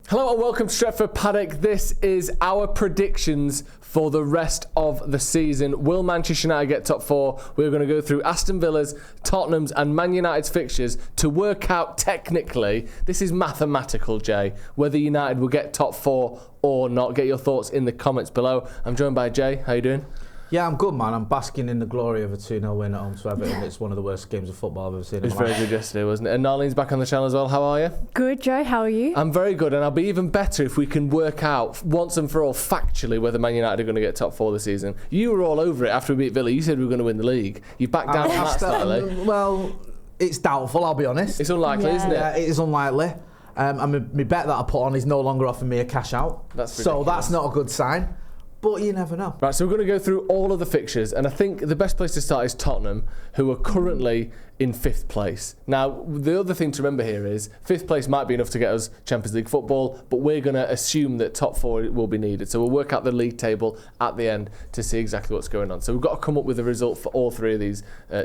Hello and welcome to Stretford, Paddock. This is our predictions for the rest of the season. Will Manchester United get top four? We're going to go through Aston Villa's, Tottenham's and Man United's fixtures to work out technically, this is mathematical, Jay, whether United will get top four or not. Get your thoughts in the comments below. I'm joined by Jay. How you doing? Yeah, I'm good, man. I'm basking in the glory of a 2-0 win at home to Everton. It's one of the worst games of football I've ever seen. It was very good yesterday, wasn't it? And Nalin's back on the channel as well. How are you? Good, Joe. How are you? I'm very good, and I'll be even better if we can work out once and for all factually whether Man United are going to get top four this season. You were all over it after we beat Villa. You said we were going to win the league. You backed down on that slightly. Well, it's doubtful, I'll be honest. It's unlikely, isn't it? Yeah, it is unlikely. And my bet that I put on is no longer offering me a cash out. That's ridiculous. So that's not a good sign. But you never know. Right, so we're going to go through all of the fixtures, and I think the best place to start is Tottenham, who are currently in 5th place. Now, the other thing to remember here is 5th place might be enough to get us Champions League football, but we're going to assume that top four will be needed. So we'll work out the league table at the end to see exactly what's going on. So we've got to come up with a result for all three of these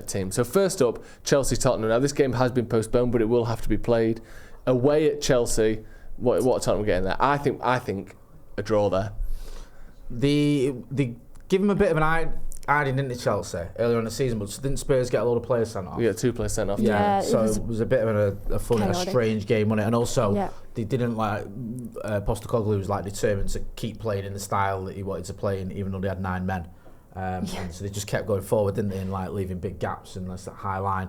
teams. So first up, Chelsea-Tottenham. Now, this game has been postponed, but it will have to be played. Away at Chelsea, what are Tottenham getting there? I think a draw there. They give him a bit of an hiding into Chelsea earlier in the season, but didn't Spurs get a lot of players sent off? Yeah, 2 players sent off. Yeah, so it was a bit of a fun, a strange game, wasn't it? And also, they didn't Postecoglou was determined to keep playing in the style that he wanted to play in, even though they had 9 men. And so they just kept going forward, didn't they, and leaving big gaps in that high line.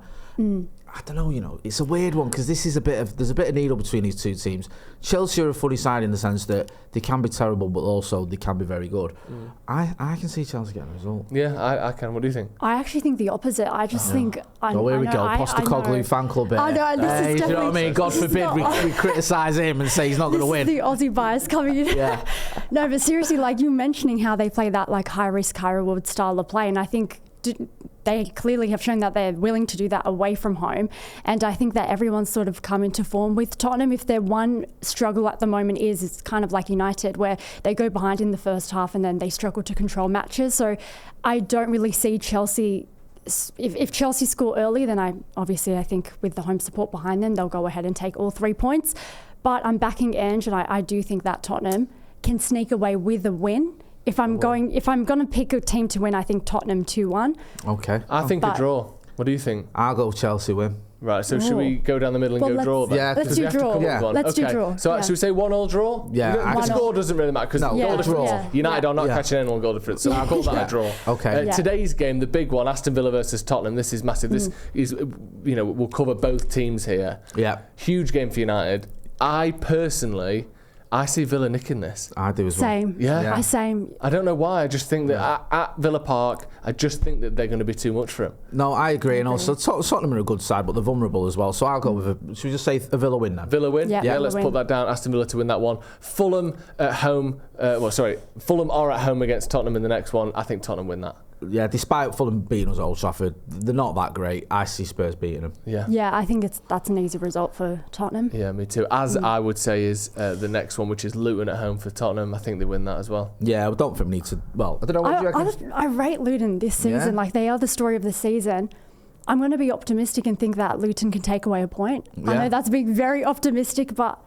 I don't know, it's a weird one because there's a bit of needle between these two teams. Chelsea are a funny side in the sense that they can be terrible, but also they can be very good. I can see Chelsea getting a result. Yeah, I can. What do you think? I actually think the opposite. I just think... Oh, here we go. Postecoglou fan club here. I know, this is you know what I mean? God forbid we criticise him and say he's not going to win. The Aussie bias coming in. Yeah. No, but seriously, you mentioning how they play that high risk, high reward style of play, and I think they clearly have shown that they're willing to do that away from home. And I think that everyone's sort of come into form with Tottenham. If their one struggle at the moment is, it's kind of like United, where they go behind in the first half and then they struggle to control matches. So I don't really see Chelsea. If Chelsea score early, then I think with the home support behind them, they'll go ahead and take all 3 points. But I'm backing Ange, and I do think that Tottenham can sneak away with a win. If I'm going to pick a team to win, I think Tottenham 2-1. Okay. I think a draw. What do you think? I'll go Chelsea win. Right, so should we go down the middle and go draw then? Yeah, let's do draw. Let's do draw. So should we say 1-1 draw? Yeah. The score doesn't really matter because goal difference. United are not catching anyone goal difference, so I'll call that a draw. Okay. Today's game, the big one, Aston Villa versus Tottenham. This is massive. This is, we'll cover both teams here. Yeah. Huge game for United. I see Villa nicking this. I do as well. Same. Yeah. Same. I don't know why. I just think that at Villa Park, I just think that they're going to be too much for him. No, I agree. And also, Tottenham are a good side, but they're vulnerable as well. So I'll go with should we just say a Villa win then? Villa win? Yeah, let's put that down. Aston Villa to win that one. Fulham at home. Fulham are at home against Tottenham in the next one. I think Tottenham win that. Yeah, despite Fulham beating us at Old Trafford, they're not that great. I see Spurs beating them. Yeah, I think that's an easy result for Tottenham. Yeah, me too. As I would say is the next one, which is Luton at home for Tottenham. I think they win that as well. Yeah, I don't think we need to... Well, I don't know. What do you reckon? I rate Luton this season. They are the story of the season. I'm going to be optimistic and think that Luton can take away a point. Yeah. I know that's being very optimistic, but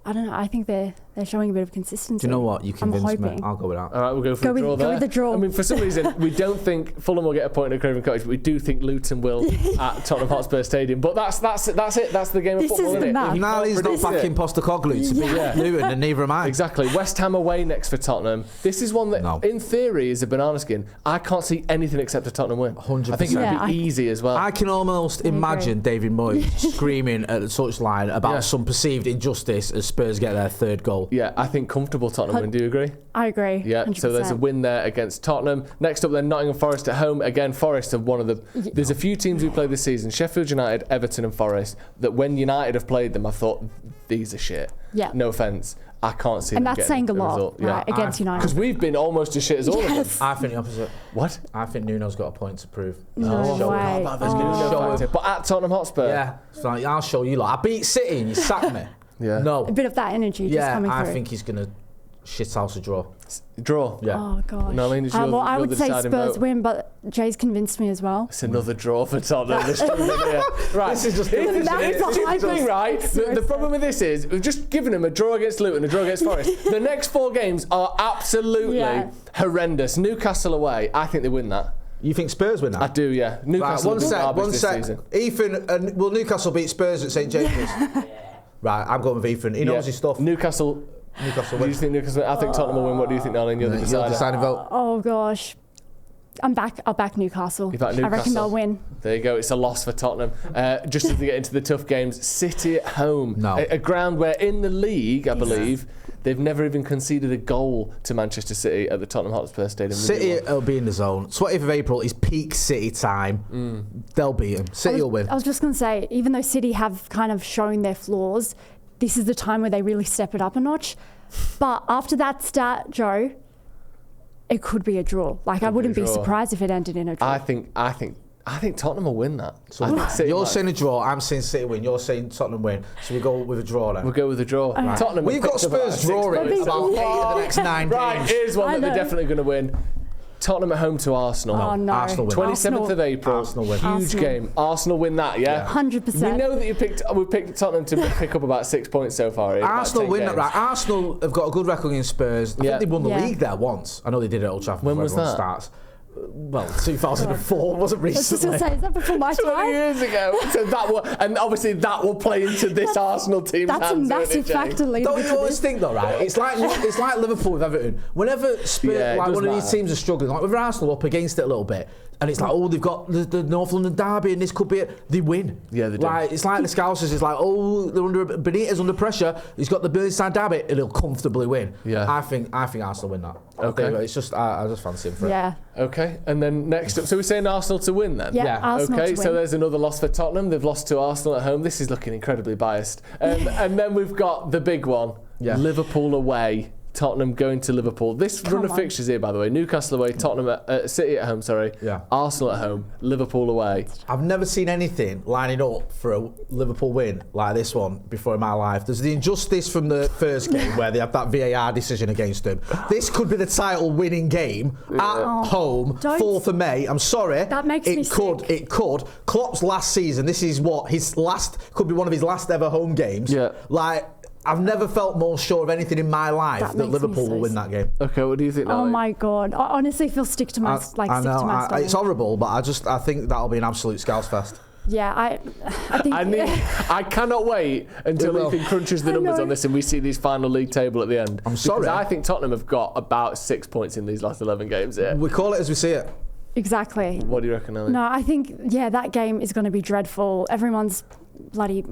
I don't know. I think they're showing a bit of consistency. Do you know what? You convinced me. I'll go with that. All right, we'll go for a draw there. Go with the draw. I mean, for some reason, we don't think Fulham will get a point at Craven Cottage, but we do think Luton will at Tottenham Hotspur Stadium. But that's it. That's the game of football, isn't it? Nally's not backing Postecoglou to beat Luton, and neither am I. Exactly. West Ham away next for Tottenham. This is one that, in theory, is a banana skin. I can't see anything except a Tottenham win. 100%. I think it would be easy as well. I can almost imagine David Moyes screaming at the touchline about some perceived injustice as Spurs get their 3rd goal. Yeah, I think comfortable Tottenham win. Do you agree? I agree. Yeah, 100%. So there's a win there against Tottenham. Next up then, Nottingham Forest at home. Again, Forest are one of the... There's a few teams who played this season, Sheffield United, Everton and Forest, that when United have played them, I thought, these are shit. Yeah. No offence. I can't see them getting a result. And that's saying a lot, right, against United. Because we've been almost as shit as all of them. I think the opposite. What? I think Nuno's got a point to prove. No way. But at Tottenham Hotspur? Yeah. So I'll show you lot. I beat City and you sacked me. Yeah. No. A bit of that energy just coming through. I think he's going to Shithouse a draw. Draw? Yeah. Oh, gosh. Nalin, well, I would say Spurs win, but Jay's convinced me as well. It's another draw for Tottenham. Right. This is just... Here's the thing, right? The problem with this is, we've just given them a draw against Luton, a draw against Forest. The next 4 games are absolutely horrendous. Newcastle away, I think they win that. You think Spurs win that? I do, yeah. Newcastle one sec. Ethan, will Newcastle beat Spurs at St James's? Right, I'm going with Ethan. He knows his stuff. Newcastle wins. Do you think Newcastle? I think Tottenham will win. What do you think, Nalin? You're the deciding vote. Oh gosh, I'll back Newcastle. You back Newcastle? I reckon they'll win. There you go. It's a loss for Tottenham. Just as they get into the tough games, City at home, a ground where in the league, I believe, they've never even conceded a goal to Manchester City at the Tottenham Hotspur Stadium. City will be in the zone. 20th of April is peak City time. They'll beat them. City will win. I was just going to say, even though City have kind of shown their flaws, this is the time where they really step it up a notch. But after that start, Joe, it could be a draw. Like, I wouldn't be surprised if it ended in a draw. I think Tottenham will win that. So you're saying a draw, I'm saying City win, you're saying Tottenham win. So we go with a draw then? We'll go with a draw. Right. Tottenham. We've got Spurs drawing about 8 of the next 9 games. Right, here's one that they're dedefinitely going to win. Tottenham at home to Arsenal. Oh, no. Arsenal win. 27th of April. Arsenal win. Huge game. Arsenal win that, yeah? 100%. We know that we picked Tottenham to pick up about 6 points so far. Arsenal win that, right? Arsenal have got a good record against Spurs. I think they won the league there once. I know they did it at Old Trafford. When was that? Starts. Well, 2004 wasn't recently. I was just going to say, is that before my 20 time? years ago. So that will, and obviously that will play into this Arsenal team's That's hands. a massive factor leading Don't into you always this. think though, right? It's like Liverpool with Everton. Whenever Spurs, like one of these teams are struggling, like with Arsenal up against it a little bit, and it's like, oh, they've got the North London derby, and this could be it. They win. Yeah, they do. Like, it's like the Scousers. It's like, oh, they're Benitez under pressure. He's got the Burnside derby, and he'll comfortably win. Yeah. I think Arsenal win that. Okay. It's just I just fancy him for it. Yeah. Okay, and then next up, so we're saying Arsenal to win then? Yeah, Arsenal okay, to so win. there's another loss for Tottenham. They've lost to Arsenal at home. This is looking incredibly biased. And then we've got the big one, Liverpool away. Tottenham going to Liverpool. This run of fixtures here, by the way, Newcastle away, City at home, Arsenal at home, Liverpool away. I've never seen anything lining up for a Liverpool win like this one before in my life. There's the injustice from the first game where they have that VAR decision against them. This could be the title winning game at home, 4th of May. I'm sorry. That makes me sick. It could. Klopp's last season, this is what, could be one of his last ever home games. Yeah. Like, I've never felt more sure of anything in my life that Liverpool will win that game. Okay, what do you think, Natalie? Oh my God! I honestly feel stick to my stomach. It's horrible, but I think that'll be an absolute scouse fest. Yeah, I think. I cannot wait until Ethan crunches the numbers on this and we see these final league table at the end. I'm sorry. Because I think Tottenham have got about 6 points in these last 11 games here. We call it as we see it. Exactly. What do you reckon, Ellie? No, I think that game is going to be dreadful. Everyone's bloody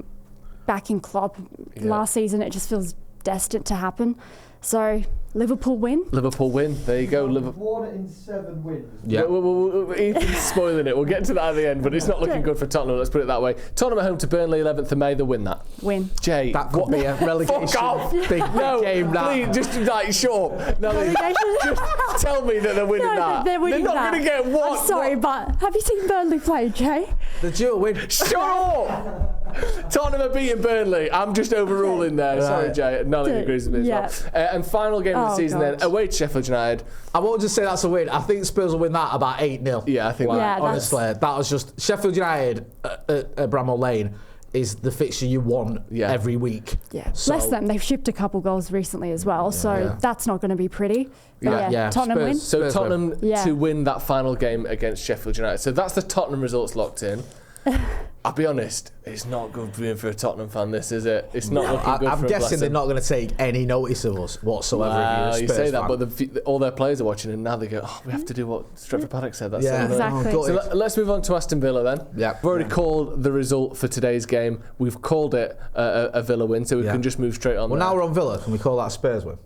backing Klopp. Last season, it just feels destined to happen. So Liverpool win. Liverpool win. There you go. 1 in 7 wins. Yeah. Ethan's spoiling it. We'll get to that at the end, but it's not looking good for Tottenham. Let's put it that way. Tottenham at home to Burnley, 11th of May. They'll win that. Win. Jay, that could be a relegation. Fuck off. Big game. Please, just like shut. No, just tell me that they're winning that. They're winning not going to get what? I'm sorry, but have you seen Burnley play, Jay? The dual win. Shut up! Tottenham are beating Burnley. I'm just overruling there. Sorry, Jay. Nalin agrees with me as well. And final game of the season then, away to Sheffield United. I won't just say that's a win. I think Spurs will win that about 8-0. Yeah, I think honestly, that was just Sheffield United at Bramall Lane is the fixture you want every week. Yeah, bless them. They've shipped a couple goals recently as well, so that's not going to be pretty. But Tottenham win. So Tottenham to win that final game against Sheffield United. So that's the Tottenham results locked in. I'll be honest, it's not good being for a Tottenham fan, this, is it? It's not looking good. I'm guessing they're not going to take any notice of us whatsoever. Wow, you say that, but all their players are watching, and now they go, we have to do what Stretford Paddock said. That's exactly. So let's move on to Aston Villa then. Yeah. We've already called the result for today's game. We've called it a Villa win, so we can just move straight on. Well, now we're on Villa. Can we call that a Spurs win?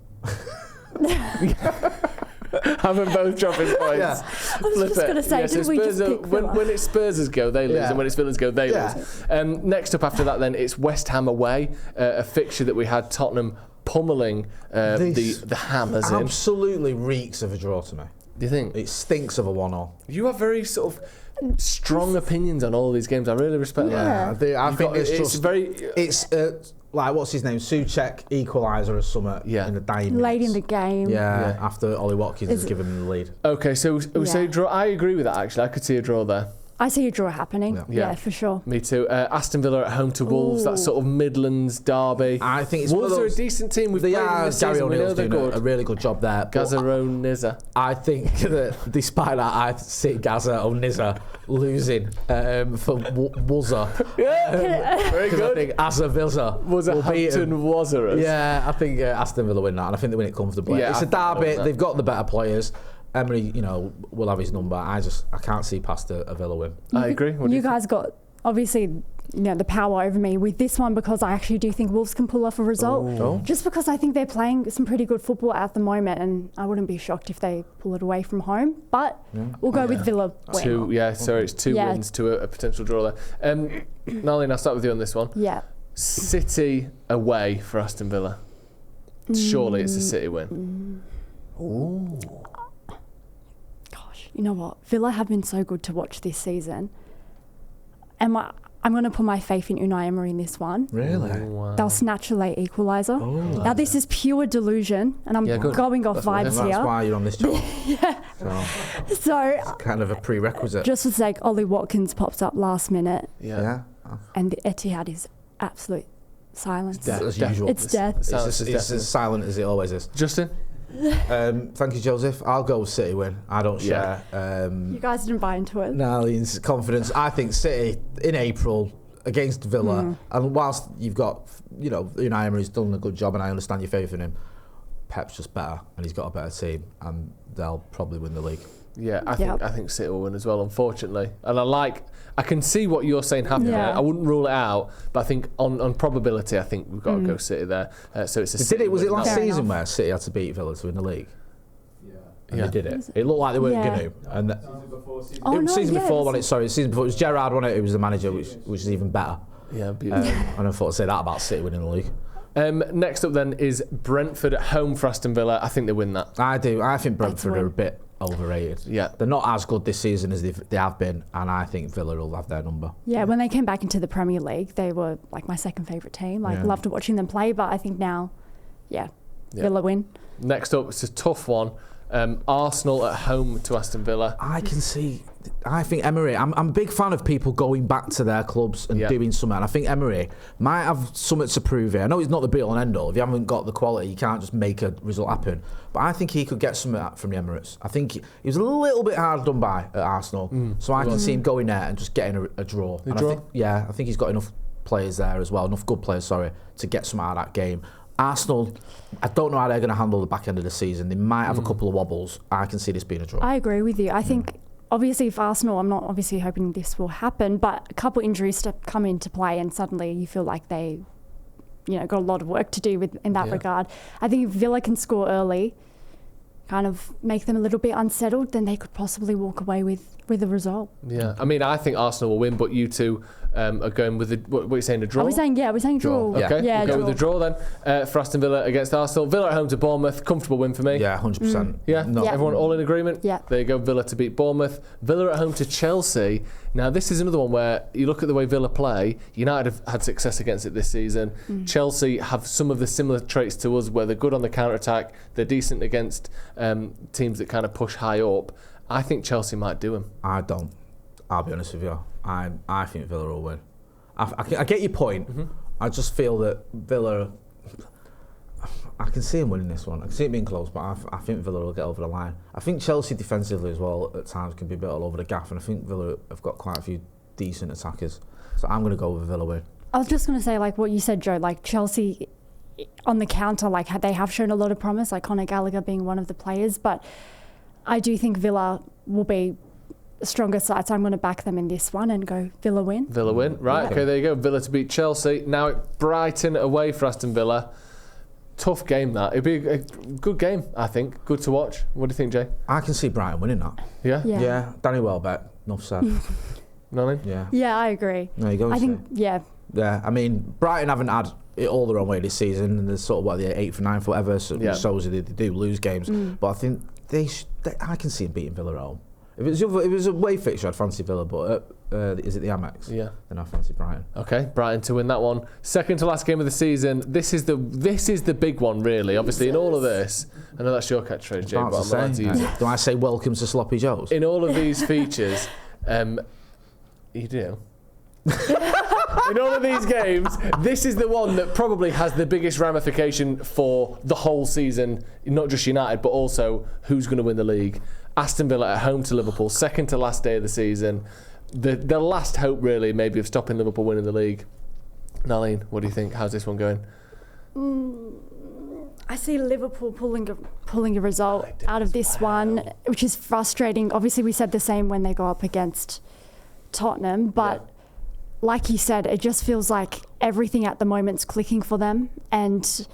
Having both dropping points. Yeah. I was just going to say, did we just pick Villa? When it's Spurs' go, they lose, and when it's Villa's go, they lose. Next up after that then, it's West Ham away, a fixture that we had Tottenham pummelling the Hammers in. Absolutely reeks of a draw to me. Do you think? It stinks of a 1-1. You have very sort of strong opinions on all these games. I really respect that. I think it's like, what's his name? Souček equaliser or something in the dying minutes. Late in the game. Yeah, after Ollie Watkins has given him the lead. Okay, so we say draw. I agree with that, actually. I could see a draw there. I see a draw happening. Yeah, for sure. Me too. Aston Villa at home to Wolves, that sort of Midlands derby. I think it's Wolves are a decent team. They are. Gary O'Neill's doing a really good job there. Gaza-O'Nizza. I think that despite that, I see Gaza-O'Nizza losing for Wuzza. Very good. I think Aston Villa will beat him. Yeah, I think Aston Villa win that, and I think they win it comfortably. Yeah, it's a derby. They've got the better players. Emery, will have his number. I can't see past a Villa win. I agree. You guys got, obviously, the power over me with this one, because I actually do think Wolves can pull off a result. Just because I think they're playing some pretty good football at the moment, and I wouldn't be shocked if they pull it away from home. But we'll go with Villa win. It's two wins to a potential draw there. Nalin, I'll start with you on this one. Yeah. City away for Aston Villa. Surely it's a City win. Ooh. You know what? Villa have been so good to watch this season. And I'm going to put my faith in Unai Emery in this one. Really? Wow. They'll snatch a late equaliser. Now, this is pure delusion, and I'm going off vibes here. That's why you're on this job. So it's kind of a prerequisite. Just for sake, Ollie Watkins pops up last minute. Yeah. And the Etihad is absolute silence. As usual. It's death. It's as silent as it always is. Justin? Thank you, Joseph. I'll go with City win. I don't share. You guys didn't buy into it. Nalin's confidence. I think City in April against Villa, and whilst you've got, Unai Emery's done a good job, and I understand your faith in him, Pep's just better, and he's got a better team, and they'll probably win the league. Yeah, I think City will win as well, unfortunately. And I can see what you're saying happening. Yeah. I wouldn't rule it out, but I think on probability, I think we've got to go City there. So it's a City. Was it last Fair season enough. where City had to beat Villa to win the league? Yeah. They did it. It looked like they weren't going to. And season before, season before, it was Gerrard, wasn't it? Who was the manager, which is even better. Yeah, beautiful. And I thought I'd say that about City winning the league. Next up then is Brentford at home for Aston Villa. I think they win that. I do. I think Brentford are a bit overrated. Yeah. They're not as good this season as they have been, and I think Villa will have their number. Yeah, when they came back into the Premier League, they were like my second favourite team. Loved watching them play, but I think now, Villa win. Next up, it's a tough one. Arsenal at home to Aston Villa. I think Emery, I'm a big fan of people going back to their clubs and doing something. And I think Emery might have something to prove here. I know he's not the be-all and end-all. If you haven't got the quality, you can't just make a result happen. But I think he could get something from the Emirates. I think he was a little bit hard done by at Arsenal. So I can see him going there and just getting a draw. I think he's got enough players there as well, enough good players, to get something out of that game. Arsenal, I don't know how they're going to handle the back end of the season. They might have a couple of wobbles. I can see this being a draw. I agree with you. I think, obviously, if Arsenal, I'm not obviously hoping this will happen, but a couple injuries to come into play, and suddenly you feel like they, got a lot of work to do in that regard. I think if Villa can score early, kind of make them a little bit unsettled, then they could possibly walk away with a result. Yeah, I mean, I think Arsenal will win, but you two are going with what are you saying, a draw? We're saying draw. Okay, yeah, we'll go with the draw then for Aston Villa against Arsenal. Villa at home to Bournemouth, comfortable win for me. Yeah, 100%. Yeah, everyone all in agreement? Yeah. There you go, Villa to beat Bournemouth. Villa at home to Chelsea. Now, this is another one where you look at the way Villa play. United have had success against it this season. Chelsea have some of the similar traits to us, where they're good on the counter-attack. They're decent against teams that kind of push high up. I think Chelsea might do them. I don't. I'll be honest with you. I think Villa will win. I get your point. I just feel that Villa, I can see him winning this one. I can see it being close, but I think Villa will get over the line. I think Chelsea defensively as well at times can be a bit all over the gaff, and I think Villa have got quite a few decent attackers. So I'm going to go with Villa win. I was just going to say, like what you said, Joe, like Chelsea on the counter, like they have shown a lot of promise, like Conor Gallagher being one of the players, but I do think Villa will be a stronger side, so I'm going to back them in this one and go Villa win. Villa win, right? Okay, there you go. Villa to beat Chelsea. Now Brighton away for Aston Villa. Tough game that. It'd be a good game, I think. Good to watch. What do you think, Jay? I can see Brighton winning that. Yeah? Yeah. Danny Welbeck, enough said. Nalin? Yeah. Yeah, I agree. There you go. I think, Yeah, I mean, Brighton haven't had it all their own way this season, and they're sort of the 8th or 9th, whatever, so it shows that they do lose games. But I think I can see them beating Villa at home. If it was a away fixture, I'd fancy Villa, but is it the Amex? Yeah. Then I fancy Brighton. Okay, Brighton to win that one. Second to last game of the season. This is the big one, really. Obviously, in all of this, I know that's your catchphrase, Jay, but I'm allowed to use it. Do I say welcome to Sloppy Joe's? In all of these features, you do. In all of these games, this is the one that probably has the biggest ramification for the whole season, not just United, but also who's going to win the league. Aston Villa at home to Liverpool, second to last day of the season. The last hope, really, maybe, of stopping Liverpool winning the league. Nalin, what do you think? How's this one going? I see Liverpool pulling a result out of this one, which is frustrating. Obviously, we said the same when they go up against Tottenham, but like you said, it just feels like everything at the moment's clicking for them, and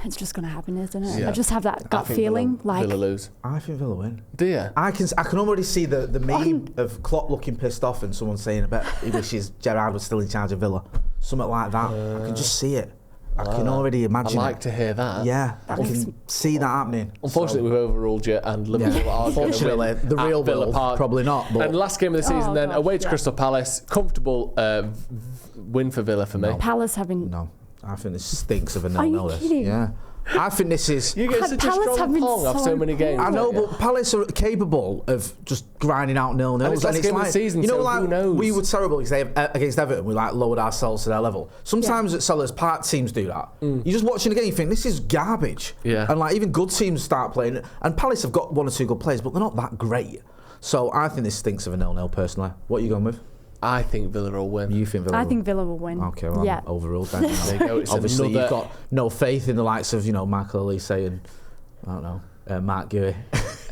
it's just going to happen, isn't it? Yeah. I just have that gut feeling. Villa lose. I think Villa win. Do you? I can already see the meme of Klopp looking pissed off and someone saying, I bet he wishes Gerrard was still in charge of Villa. Something like that. I can just see it. I can already imagine it. I like to hear that. Yeah, I can see that happening. Unfortunately, we've overruled you, and Liverpool are going to win the real Villa world, Park. Probably not. But And last game of the season, away to Crystal Palace. Comfortable win for Villa for me. Palace having... No, I think this stinks of a 0-0. Are you kidding? Yeah. I think this is... You get such a strong pong off so many games. I know, but Palace are capable of just grinding out 0-0s. And it's last game of the season, so who knows? We were terrible against Everton. We lowered ourselves to their level. Sometimes at Sellers Park, teams do that. You're just watching a game, you think, this is garbage. Yeah. And even good teams start playing. And Palace have got 1 or 2 good players, but they're not that great. So I think this stinks of a 0-0, personally. What are you going with? I think Villa will win. You think Villa will? I think Villa will win. Okay, well, I'm overruled then. There you go. It's Obviously, you've got no faith in the likes of, Michael Olise and, I don't know, Mark Guehi.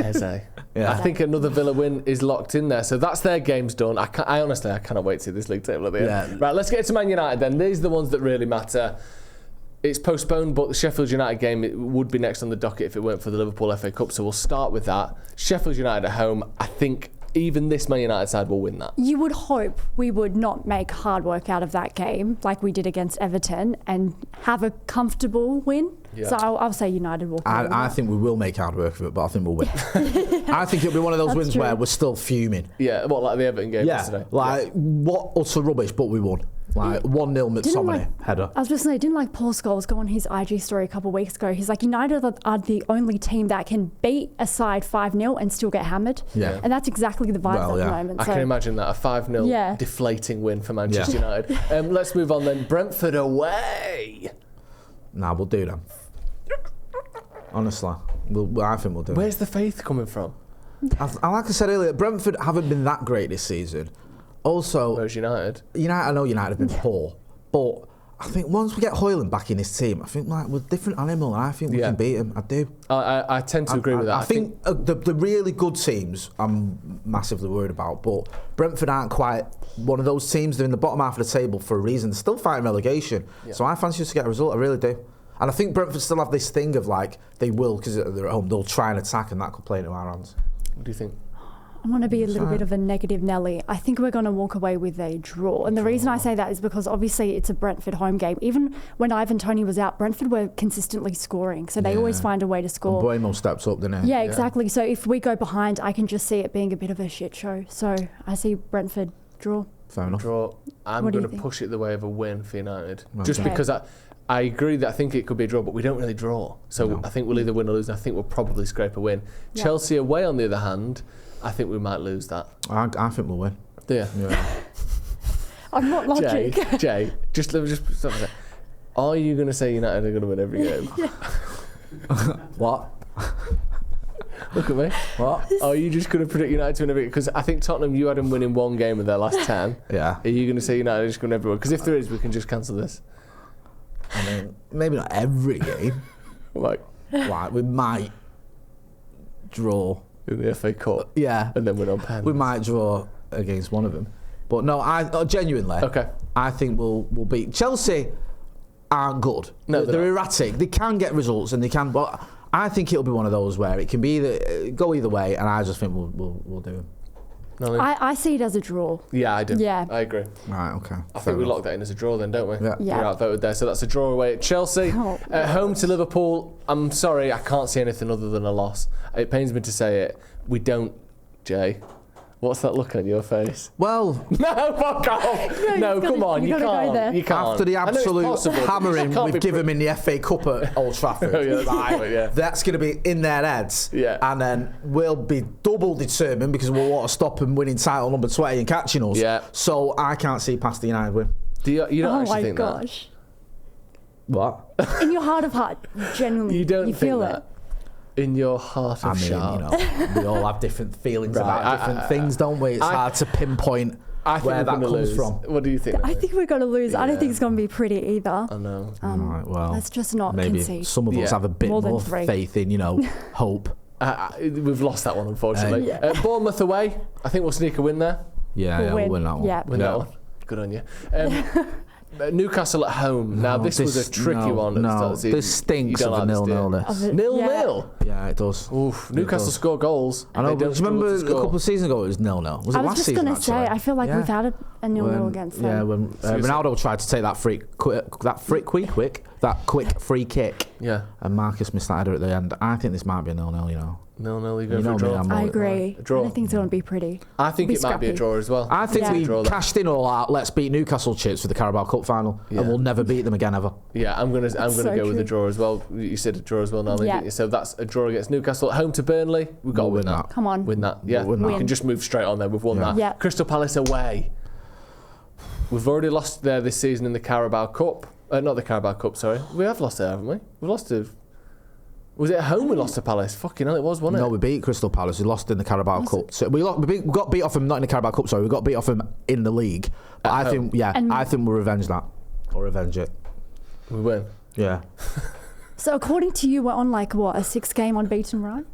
Eze. Yeah. I think another Villa win is locked in there. So that's their games done. I honestly cannot wait to see this league table at the end. Right, let's get to Man United then. These are the ones that really matter. It's postponed, but the Sheffield United game would be next on the docket if it weren't for the Liverpool FA Cup. So we'll start with that. Sheffield United at home, I think even this Man United side will win that. You would hope we would not make hard work out of that game like we did against Everton and have a comfortable win. Yeah. So I'll say United will win. I think we will make hard work of it, but I think we'll win. I think it'll be one of those wins where we're still fuming. Yeah, like the Everton game yesterday. What utter rubbish, but we won. 1-0 McTominay header. I was just saying, didn't Paul Scholes go on his IG story a couple of weeks ago? He's like, United are the only team that can beat a side 5-0 and still get hammered. Yeah. And that's exactly the vibes at the moment. I can imagine that, a 5-0 deflating win for Manchester United. Let's move on then. Brentford away. Nah, we'll do them. Honestly, I think we'll do. Where's the faith coming from? Like I said earlier, Brentford haven't been that great this season. Also, where's United? I know United have been poor, but I think once we get Højlund back in this team, I think we're a different animal, and I think we can beat him. I do. I tend to agree with that. I think the really good teams I'm massively worried about, but Brentford aren't quite one of those teams. They're in the bottom half of the table for a reason. They're still fighting relegation, so I fancy us to get a result. I really do. And I think Brentford still have this thing of they will, because they're at home, they'll try and attack, and that could play into our hands. What do you think? I want to be a little bit of a negative Nelly. I think we're going to walk away with a draw. And the reason I say that is because obviously it's a Brentford home game. Even when Ivan Toney was out, Brentford were consistently scoring. So they always find a way to score. And Buemo steps up, didn't he? Yeah, exactly. So if we go behind, I can just see it being a bit of a shit show. So I see Brentford draw. Fair enough. Draw. I'm going to push it the way of a win for United. Okay. Just because I agree that I think it could be a draw, but we don't really draw. So I think we'll either win or lose, and I think we'll probably scrape a win. Yeah. Chelsea away, on the other hand, I think we might lose that. I think we'll win. Do you? Yeah. I'm not logic. Jay, just stop a second. Are you going to say United are going to win every game? What? Look at me. What? Are you just going to predict United to win every game? Because I think Tottenham, you had them winning 1 game of their last 10. Yeah. Are you going to say United are just going to win every one? Because if there is, we can just cancel this. I mean, maybe not every game. We might draw in the FA Cup. Yeah. And then win on pens. We might draw against one of them. But no, I genuinely. Okay. I think we'll beat Chelsea. Aren't good. No, they're erratic. They can get results, and they can. But I think it'll be one of those where it can be go either way, and I just think we'll do them. I see it as a draw. Yeah, I do. Yeah. I agree. Right, okay. I think we lock that in as a draw then, don't we? Yeah. Yeah. We're outvoted there. So that's a draw away at Chelsea. At home to Liverpool, I'm sorry, I can't see anything other than a loss. It pains me to say it. We don't Jay, what's that look on your face? Well, no, fuck off. No, come on, you can't. You can't. After the absolute hammering we've given them in the FA Cup at Old Trafford, that's going to be in their heads. Yeah. And then we'll be double determined because we'll want to stop them winning title number 20 and catching us. Yeah. So I can't see past the United win. You don't actually think Oh my gosh. What? In your heart of heart, genuinely, you don't feel think it. that? In your heart of sharp. We all have different feelings about different things, don't we? It's hard to pinpoint where that comes from. What do you think? I think we're going to lose. I don't think it's going to be pretty either. I know. Right, well, let's just not maybe concede. some of us have a bit more faith in, hope. We've lost that one, unfortunately. Bournemouth away. I think we'll sneak a win there. Yeah, we'll win that one. Yeah. Win that one. Good on you. Newcastle at home. Now, this was a tricky one at the start of the season. This stinks of a 0-0. 0-0? Yeah, it does. Oof, Newcastle score goals. I know, but do you remember a couple of seasons ago it was 0-0? Was it last season, I was just going to say, I feel like we've had a 0-0 against them. Yeah, when Ronaldo tried to take that quick free kick. Yeah. And Marcus missed that header at the end. I think this might be a 0-0, 0-0, you go for a draw. I agree. I don't think it's going to be pretty. I think it might be a draw as well. I think we cashed in all out. Let's beat Newcastle chips for the Carabao Cup final, and we'll never beat them again ever. Yeah, I'm gonna go with a draw as well. You said a draw as well, Nalin, didn't you? So that's a draw against Newcastle at home to Burnley. We've got to win that. Come on, win that. Yeah, we can just move straight on there. We've won that. Yeah. Crystal Palace away. We've already lost there this season in the Carabao Cup. Not the Carabao Cup, sorry. We have lost there, haven't we? We've lost to. Was it at home we lost to Palace? Fucking hell, it was, wasn't it? No, we beat Crystal Palace. We lost in the Carabao Cup. So we got beat off them, not in the Carabao Cup, sorry. We got beat off them in the league. But I think we'll revenge that. Or revenge it. We win. Yeah. So according to you, we're on a 6-game unbeaten run?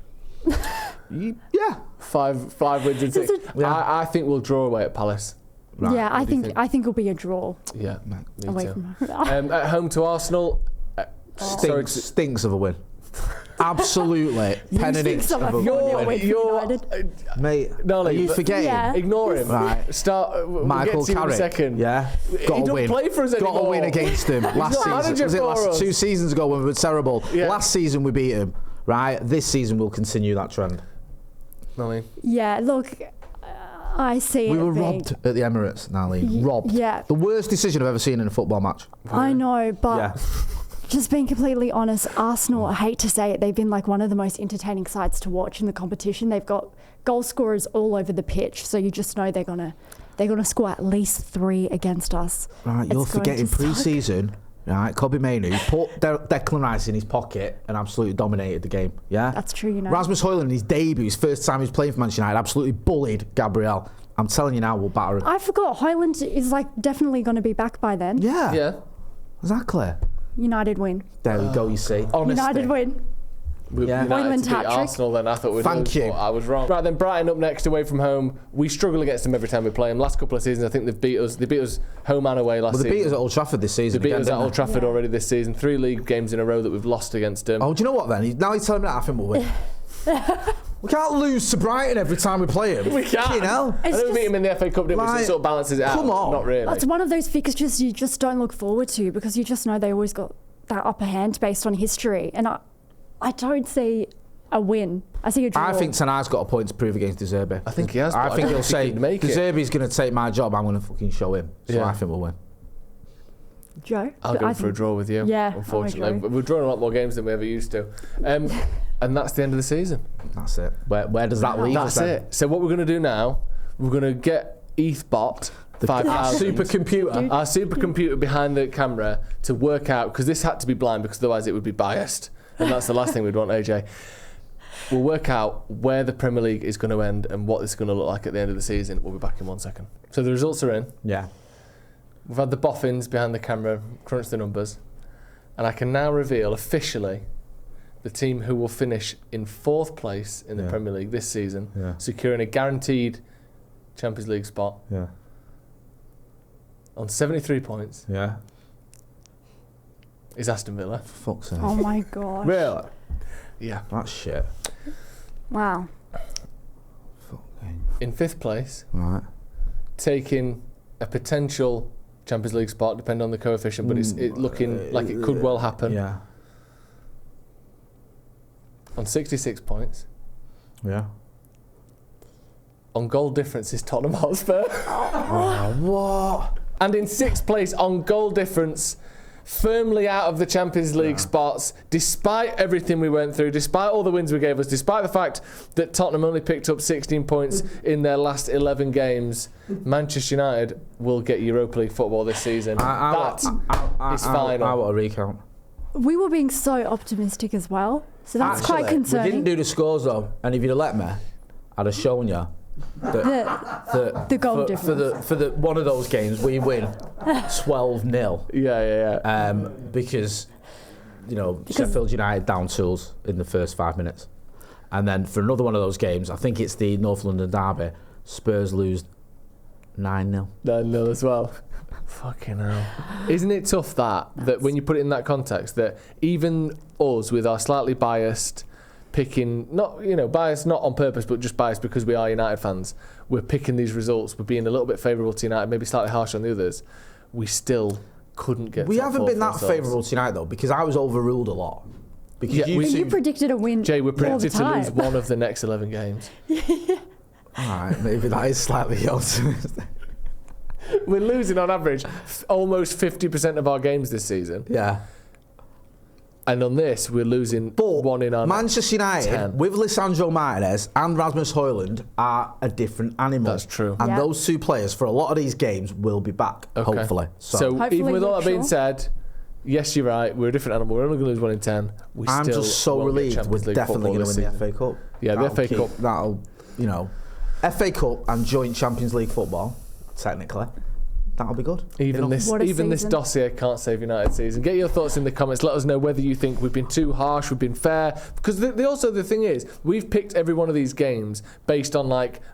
Yeah. Five wins in 6. I think we'll draw away at Palace. Right. Yeah, I think it'll be a draw. Yeah, away from home. At home to Arsenal. Stinks of a win. Absolutely. Pen and ink of a win. Mate, are you forgetting? Yeah. Ignore him. Right. Start. Michael Carrick. Yeah. Got to win. Play for us anymore. Got to win against him. Last season. Was it 2 seasons ago when we were terrible? Yeah. Last season we beat him. Right. This season we'll continue that trend. Nalin. Yeah. Look. I see. We were robbed at the Emirates, Nalin. Robbed. Yeah. The worst decision I've ever seen in a football match. I know, but just being completely honest, Arsenal, I hate to say it, they've been one of the most entertaining sides to watch in the competition. They've got goal scorers all over the pitch, so you just know they're gonna score at least 3 against us. Right, you're forgetting pre-season. Right, Kobe Mainoo put Declan Rice in his pocket and absolutely dominated the game. Yeah, that's true. Rasmus Højlund in his debut, his first time he was playing for Manchester United, absolutely bullied Gabriel. I'm telling you now, we'll batter him. I forgot Højlund is definitely going to be back by then. Yeah, exactly. United win. There we go. You see, honesty. United win. United to beat Arsenal, then I thought we'd lose. Thank you. I was wrong. Right then, Brighton up next away from home. We struggle against them every time we play them. Last couple of seasons, I think they've beat us. They beat us home and away last season. They beat us at Old Trafford this season. They beat us at Old Trafford already this season. 3 league games in a row that we've lost against them. Oh, do you know what then? Now he's telling me that I think we'll win. We can't lose to Brighton every time we play him. We can't. You know? I know we beat him in the FA Cup, didn't we? So it sort of balances it out. Come on. Not really. That's one of those fixtures you just don't look forward to because you just know they always got that upper hand based on history. And I don't see a win. I see a draw. I think Tanai's got a point to prove against De Zerbi. I think he has. I think he'll say, De Zerbi's going to take my job, I'm going to fucking show him. So I think we'll win. Joe? I'll go for a draw with you. Yeah, unfortunately. We're drawing a lot more games than we ever used to. And that's the end of the season. That's it. Where does that leave us then? That's it. So what we're going to do now, we're going to get ETHBot, our supercomputer behind the camera to work out, because this had to be blind because otherwise it would be biased. And that's the last thing we'd want, AJ. We'll work out where the Premier League is going to end and what it's going to look like at the end of the season. We'll be back in 1 second. So the results are in. Yeah. We've had the boffins behind the camera crunch the numbers. And I can now reveal officially the team who will finish in 4th place in the Premier League this season, securing a guaranteed Champions League spot on 73 points. Yeah. Is Aston Villa. For fuck's sake. Oh my god. Really? Yeah. That's shit. Wow. In 5th place, right, taking a potential Champions League spot, depending on the coefficient, but it's looking like it could well happen. Yeah. On 66 points. Yeah. on goal difference is Tottenham Hotspur. What? And in 6th place on goal difference, firmly out of the Champions League spots, despite everything we went through, despite all the wins we gave us, despite the fact that Tottenham only picked up 16 points in their last 11 games, Manchester United will get Europa League football this season. That is final. I want a recount. We were being so optimistic as well, so that's quite concerning. We didn't do the scores though, and if you'd have let me, I'd have shown you the goal difference. For the one of those games we win 12-0. Yeah. Because Sheffield United down tools in the first 5 minutes, and then for another one of those games, I think it's the North London derby, Spurs lose 9-0. 9-0 as well. Fucking hell. Isn't it tough that when you put it in that context, that even us with our slightly biased picking, biased not on purpose, but just biased because we are United fans, we're picking these results, we're being a little bit favourable to United, maybe slightly harsh on the others, we still couldn't get We haven't been that favourable to United though, because I was overruled a lot. Because you predicted a win. Jay, we're predicted to lose one of the next 11 games. Alright, maybe that is slightly optimistic. We're losing on average almost 50% of our games this season. Yeah. And on this, we're losing one in our Manchester United 10. with Lisandro Martinez and Rasmus Højlund are a different animal. That's true. And those two players for a lot of these games will be back, hopefully. So hopefully, even with all that being said, yes, you're right. We're a different animal. We're only going to lose 1 in 10. I'm still just so relieved we're definitely going to win the FA Cup. Yeah, the FA Cup. That'll, FA Cup and joint Champions League football, technically. That'll be good. Even this dossier can't save United season. Get your thoughts in the comments. Let us know whether you think we've been too harsh, we've been fair. Because the thing is, we've picked every one of these games based on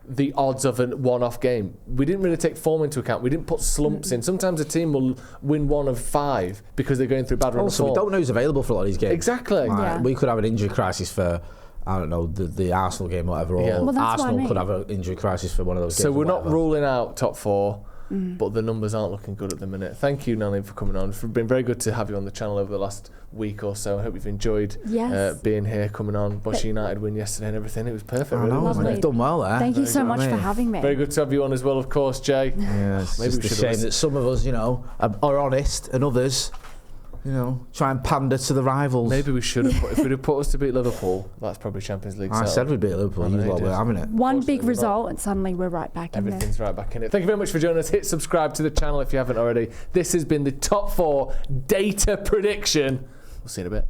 the odds of a one-off game. We didn't really take form into account. We didn't put slumps in. Sometimes a team will win 1 of 5 because they're going through bad run of form. We don't know who's available for a lot of these games. Exactly. We could have an injury crisis for, I don't know, the Arsenal game or whatever. Or Arsenal could have an injury crisis for one of those games. So we're not ruling out top 4. But the numbers aren't looking good at the minute. Thank you, Nalin, for coming on. It's been very good to have you on the channel over the last week or so. I hope you've enjoyed being here, coming on. Manchester United win yesterday and everything. It was perfect. I know, really, you've done well there. Thank you so much for having me. Very good to have you on as well, of course, Jay. Yes, maybe it's a shame that some of us, are honest, and others, try and pander to the rivals. Maybe we should have. If we'd have put us to beat Liverpool, that's probably Champions League. I said we'd beat Liverpool. You lot were having it. One big result, and suddenly we're right back in there. Everything's right back in it. Thank you very much for joining us. Hit subscribe to the channel if you haven't already. This has been the top 4 data prediction. We'll see you in a bit.